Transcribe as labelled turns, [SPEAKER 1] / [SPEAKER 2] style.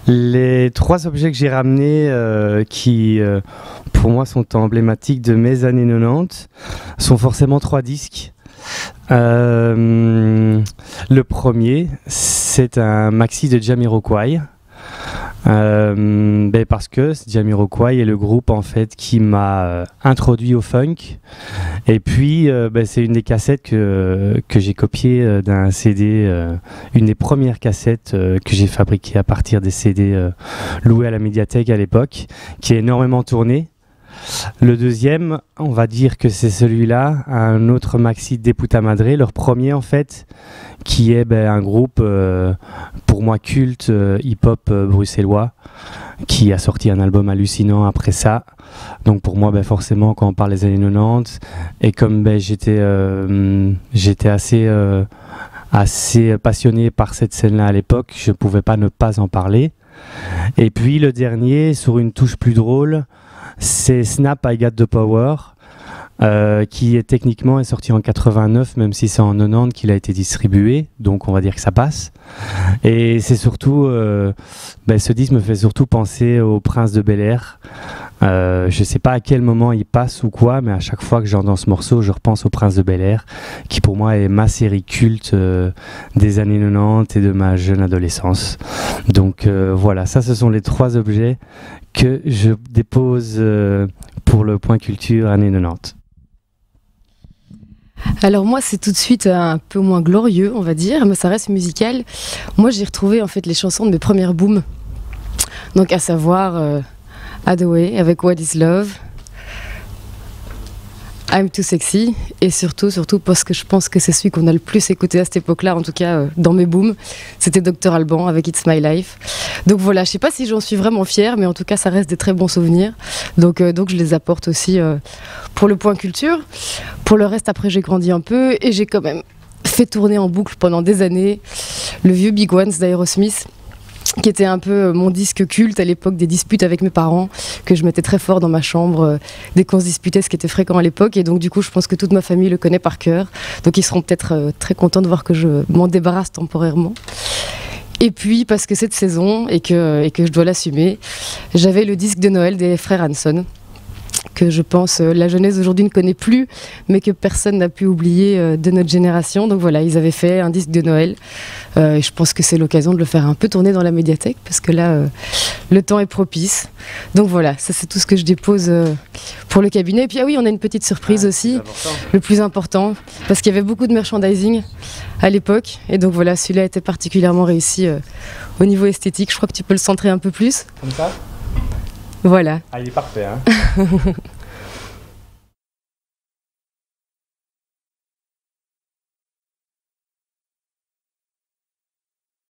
[SPEAKER 1] Les trois objets que j'ai ramenés qui, pour moi, sont emblématiques de mes années 90 sont forcément trois disques. Le premier, c'est un maxi de Jamiroquai. Parce que Jamiroquai est le groupe en fait qui m'a introduit au funk et puis c'est une des cassettes que j'ai copiées d'un CD, une des premières cassettes que j'ai fabriquées à partir des CD loués à la médiathèque à l'époque, qui a énormément tourné. Le deuxième, on va dire que c'est celui-là, un autre maxi de Puta Madre, leur premier en fait, qui est un groupe pour moi culte hip-hop bruxellois, qui a sorti un album hallucinant après ça. Donc pour moi, forcément, quand on parle des années 90, et comme j'étais assez passionné par cette scène-là à l'époque, je ne pouvais pas ne pas en parler. Et puis le dernier, sur une touche plus drôle, c'est Snap I Got the Power, qui est techniquement sorti en 89, même si c'est en 90 qu'il a été distribué, donc on va dire que ça passe. Et c'est surtout, ce disque me fait surtout penser au Prince de Bel-Air. Je sais pas à quel moment il passe ou quoi, mais à chaque fois que j'entends ce morceau, je repense au Prince de Bel-Air, qui pour moi est ma série culte des années 90 et de ma jeune adolescence. Donc voilà, ça ce sont les trois objets que je dépose pour le point culture années 90.
[SPEAKER 2] Alors moi c'est tout de suite un peu moins glorieux on va dire, mais ça reste musical. Moi j'ai retrouvé en fait les chansons de mes premières booms, donc à savoir Hathaway avec What Is Love, I'm Too Sexy, et surtout parce que je pense que c'est celui qu'on a le plus écouté à cette époque-là, en tout cas dans mes booms, c'était Dr Alban avec It's My Life. Donc voilà, je sais pas si j'en suis vraiment fière, mais en tout cas ça reste des très bons souvenirs, donc je les apporte aussi pour le point culture. Pour le reste, après j'ai grandi un peu et j'ai quand même fait tourner en boucle pendant des années le vieux Big Ones d'Aerosmith, qui était un peu mon disque culte à l'époque des disputes avec mes parents, que je mettais très fort dans ma chambre dès qu'on se disputait, ce qui était fréquent à l'époque, et donc du coup je pense que toute ma famille le connaît par cœur, donc ils seront peut-être très contents de voir que je m'en débarrasse temporairement. Et puis parce que c'est de saison et que je dois l'assumer, j'avais le disque de Noël des frères Hanson, que je pense la jeunesse aujourd'hui ne connaît plus, mais que personne n'a pu oublier de notre génération. Donc voilà, ils avaient fait un disque de Noël. Et je pense que c'est l'occasion de le faire un peu tourner dans la médiathèque, parce que là, le temps est propice. Donc voilà, ça c'est tout ce que je dépose pour le cabinet. Et puis ah oui, on a une petite surprise aussi, le plus important, parce qu'il y avait beaucoup de merchandising à l'époque. Et donc voilà, celui-là était particulièrement réussi au niveau esthétique. Je crois que tu peux le centrer un peu plus.
[SPEAKER 1] Comme ça ?
[SPEAKER 2] Voilà.
[SPEAKER 1] Ah, il est parfait, hein.